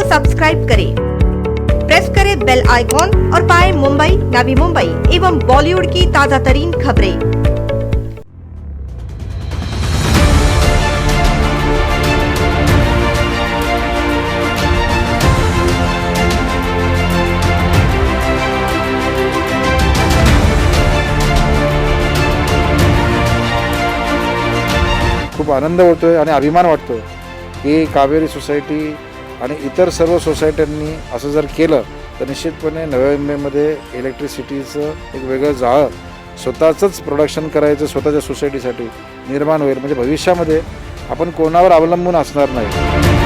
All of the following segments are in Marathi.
सब्सक्राइब करें, प्रेस करें बेल आइकॉन और पाएं मुंबई, नवी मुंबई एवं बॉलीवुड की ताजा तरीन खबरें। खूप आनंद होतोय आणि अभिमान वाटतो की कावेरी सोसायटी आणि इतर सर्व सोसायट्यांनी असं जर केलं तर निश्चितपणे नव्या मुंबईमध्ये इलेक्ट्रिसिटीचं एक वेगळं जाळं स्वतःचंच प्रोडक्शन करायचं स्वतःच्या सोसायटीसाठी निर्माण होईल। म्हणजे भविष्यामध्ये आपण कोणावर अवलंबून असणार नाही।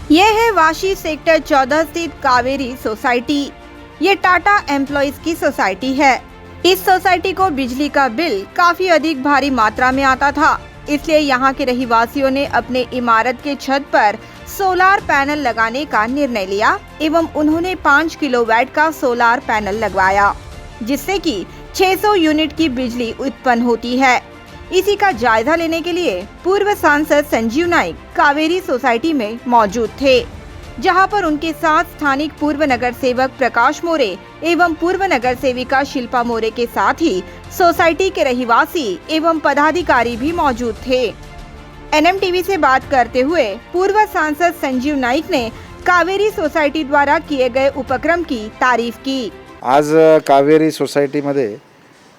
ये है वाशी सेक्टर 14 स्थित कावेरी सोसाइटी। ये टाटा एम्प्लॉइज की सोसाइटी है। इस सोसाइटी को बिजली का बिल काफी अधिक भारी मात्रा में आता था, इसलिए यहाँ के रहवासियों ने अपने इमारत के छत पर सोलार पैनल लगाने का निर्णय लिया एवं उन्होंने 5 किलोवाट का सोलार पैनल लगवाया, जिससे कि 600 यूनिट की बिजली उत्पन्न होती है। इसी का जायजा लेने के लिए पूर्व सांसद संजीव नाइक कावेरी सोसाइटी में मौजूद थे, जहां पर उनके साथ स्थानिक पूर्व नगर सेवक प्रकाश मोरे एवं पूर्व नगर सेविका शिल्पा मोरे के साथ ही सोसाइटी के रहवासी एवं पदाधिकारी भी मौजूद थे। एनएमटीवी से बात करते हुए पूर्व सांसद संजीव नाइक ने कावेरी सोसाइटी द्वारा किए गए उपक्रम की तारीफ की। आज कावेरी सोसायटीमध्ये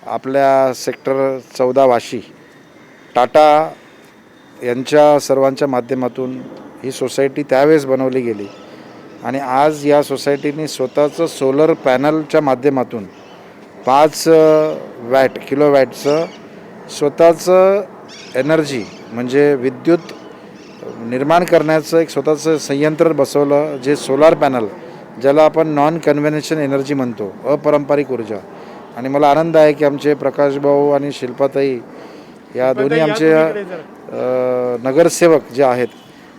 आपल्या सेक्टर 14 वाशी टाटा यांच्या सर्वांच्या माध्यमातून ही सोसायटी त्यावेळेस बनवली गेली आणि आज या सोसायटीने स्वतःचं सोलर पॅनलच्या माध्यमातून 5 किलोवॅटचं स्वतःचं एनर्जी म्हणजे विद्युत निर्माण करण्याचं एक स्वतःचं संयंत्र बसवलं, जे सोलार पॅनल ज्याला आपण नॉन कन्व्हेन्शनल एनर्जी म्हणतो, अपारंपरिक ऊर्जा। आणि मला आनंद आहे की आमचे प्रकाश भाऊ आणि शिल्पाताई या दोन्ही आमचे नगरसेवक जे आहेत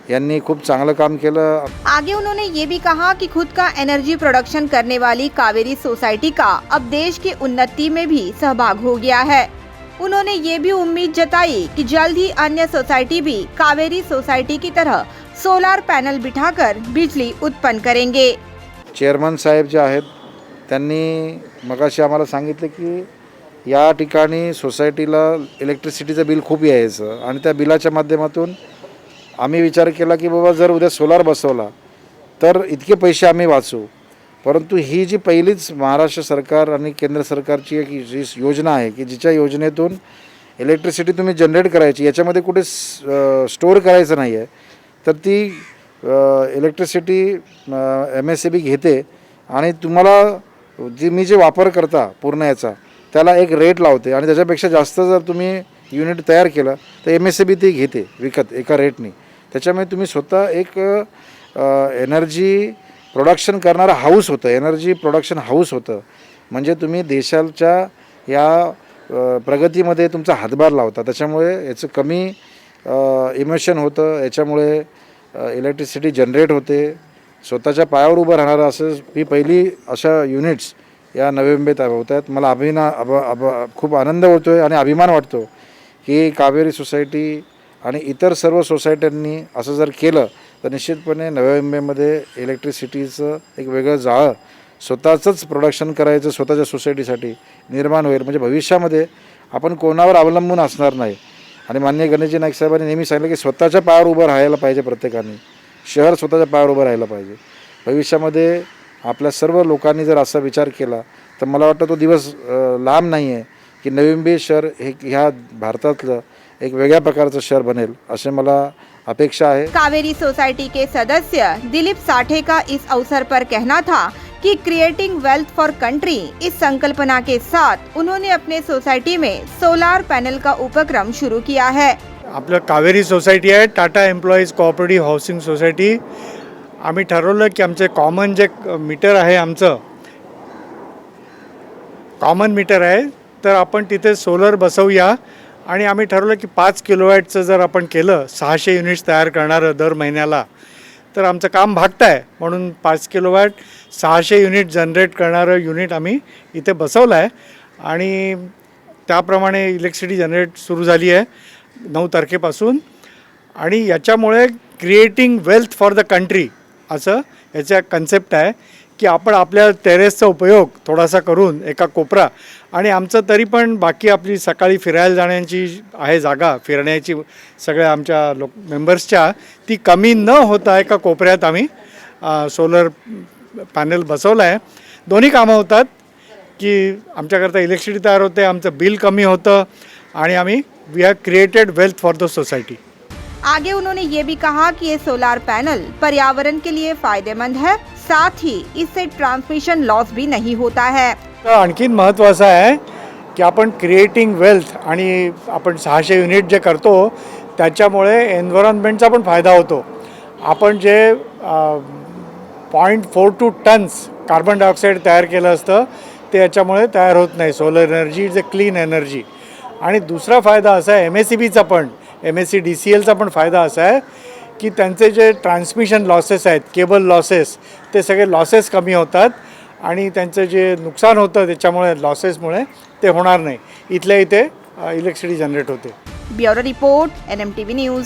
यांनी खूप चांगलं काम केलं। आगे उन्होंने ये भी कहा कि खुद का एनर्जी प्रोडक्शन करने वाली कावेरी सोसाइटी का अब देश की उन्नति में भी सहभाग हो गया है। उन्होंने ये भी उम्मीद जताई कि जल्द ही अन्य सोसाइटी भी कावेरी सोसाइटी की तरह सोलार पैनल बिठाकर बिजली उत्पन्न करेंगे। चेअरमन साहेब जे आहेत त्यांनी मगाशी आम्हाला सांगितलं की या ठिकाणी सोसायटीला इलेक्ट्रिसिटीचं बिल खूप यायचं आणि त्या बिलाच्या माध्यमातून आम्ही विचार केला की बाबा जर उद्या सोलार बसवला तर इतके पैसे आम्ही वाचू। परंतु ही जी पहिलीच महाराष्ट्र सरकार आणि केंद्र सरकारची एक जी योजना आहे की जिच्या योजनेतून इलेक्ट्रिसिटी तुम्ही जनरेट करायची, याच्यामध्ये कुठे स्टोअर करायचं नाही आहे, तर ती इलेक्ट्रिसिटी MSEB घेते आणि तुम्हाला मी जे वापर करता पूर्ण याचा त्याला एक रेट लावते आणि त्याच्यापेक्षा जास्त जर तुम्ही युनिट तयार केलं तर MSEB ती घेते विकत एका रेटनी। त्याच्यामुळे तुम्ही स्वतः एक एनर्जी प्रोडक्शन करणारा हाऊस होतं, एनर्जी प्रोडक्शन हाऊस होतं। म्हणजे तुम्ही देशाच्या या प्रगतीमध्ये तुमचा हातभार लावता, त्याच्यामुळे याचं कमी इमिशन होतं, याच्यामुळे इलेक्ट्रिसिटी जनरेट होते, स्वतःच्या पायावर उभं राहणारं असं ही पहिली अशा युनिट्स या नवी मुंबईत होत आहेत। मला खूप आनंद होतोय आणि अभिमान वाटतो की कावेरी सोसायटी आणि इतर सर्व सोसायट्यांनी असं जर केलं तर निश्चितपणे नव्या मुंबईमध्ये इलेक्ट्रिसिटीचं एक वेगळं जाळं स्वतःचंच प्रोडक्शन करायचं स्वतःच्या सोसायटीसाठी निर्माण होईल। म्हणजे भविष्यामध्ये आपण कोणावर अवलंबून असणार नाही। आणि माननीय गणेशजी नाईक साहेबांनी नेहमी सांगितलं की स्वतःच्या पायावर उभं राहायला पाहिजे, प्रत्येकाने शहर स्वतःच्या पायावर उभं राहायला पाहिजे। भविष्यामध्ये आपल्या सर्व लोकांनी जर असा विचार केला तर मला वाटतं तो दिवस लांब नाही आहे की नवी मुंबई शहर हे ह्या भारतातलं एक वेगळ्या प्रकारचं शहर बनेल, असे मला अपेक्षा है। कावेरी सोसाइटी के सदस्य दिलीप साठे का इस अवसर पर कहना था कि क्रिएटिंग वेल्थ फॉर कंट्री इस संकल्पना के साथ उन्होंने अपने सोसाइटी में सोलार पैनल का उपक्रम शुरू किया है। आपलं कावेरी सोसायटी आहे, Tata employees cooperative housing society. आम्ही ठरवलं की आमचे कॉमन जे मीटर आहे, आमचं कॉमन मीटर आहे तर आपण तिथे सोलर बसवूया आणि आम्ही ठरवलं की 5 किलोवॅटचं जर आपण केलं 600 युनिट्स तयार करणारं दर महिन्याला तर आमचं काम भागतं आहे. म्हणून 5 किलोवॅट 600 युनिट जनरेट करणारं युनिट आम्ही इथे बसवलं आहे आणि त्याप्रमाणे इलेक्ट्रिसिटी जनरेट सुरू झाली आहे 9 तारखेपासून. आणि याच्यामुळे creating wealth for the country असं याचा कन्सेप्ट आहे की आपण आपल्या टेरेसचा उपयोग थोडासा करून एका कोपरा आणि आमचं तरी पण बाकी आपली सकाळी फिरायला जाण्याची आहे जागा फिरण्याची सगळ्या आमच्या मेंबर्सच्या ती कमी न होता एका कोपऱ्यात आम्ही सोलर पॅनल बसवलं आहे. दोन्ही कामं होतात की आमच्याकरता इलेक्ट्रिसिटी तयार होते, आमचं बिल कमी होतं आणि आम्ही we have created wealth for the society. आगे उन्होंने ये भी कहा कि ये सोलार पैनल पर्यावरण के लिए फायदेमंद है, साथ ही इससे ट्रांसमिशन लॉस भी नहीं होता है. तर आणखीन महत्त्वाचं आहे की आपण क्रिएटिंग वेल्थ आणि आपण 600 युनिट जे करतो त्याच्यामुळे एन्व्हायरमेंटचा पण फायदा होतो. आपण जे 0.42 टन्स कार्बन डायऑक्साईड तयार केलं असतं ते याच्यामुळे तयार होत नाही. Solar energy is a clean energy. आणि दुसरा फायदा असा आहे MSEBचा पण MSEDCLचा पण फायदा असा आहे की त्यांचे जे ट्रान्समिशन लॉसेस आहेत केबल लॉसेस ते सगळे लॉसेस कमी होतात आणि त्यांचं जे नुकसान होतं त्याच्यामुळे लॉसेसमुळे ते होणार नाही. इथल्या इथे इलेक्ट्रिसिटी जनरेट होते. Bureau report NMTV news.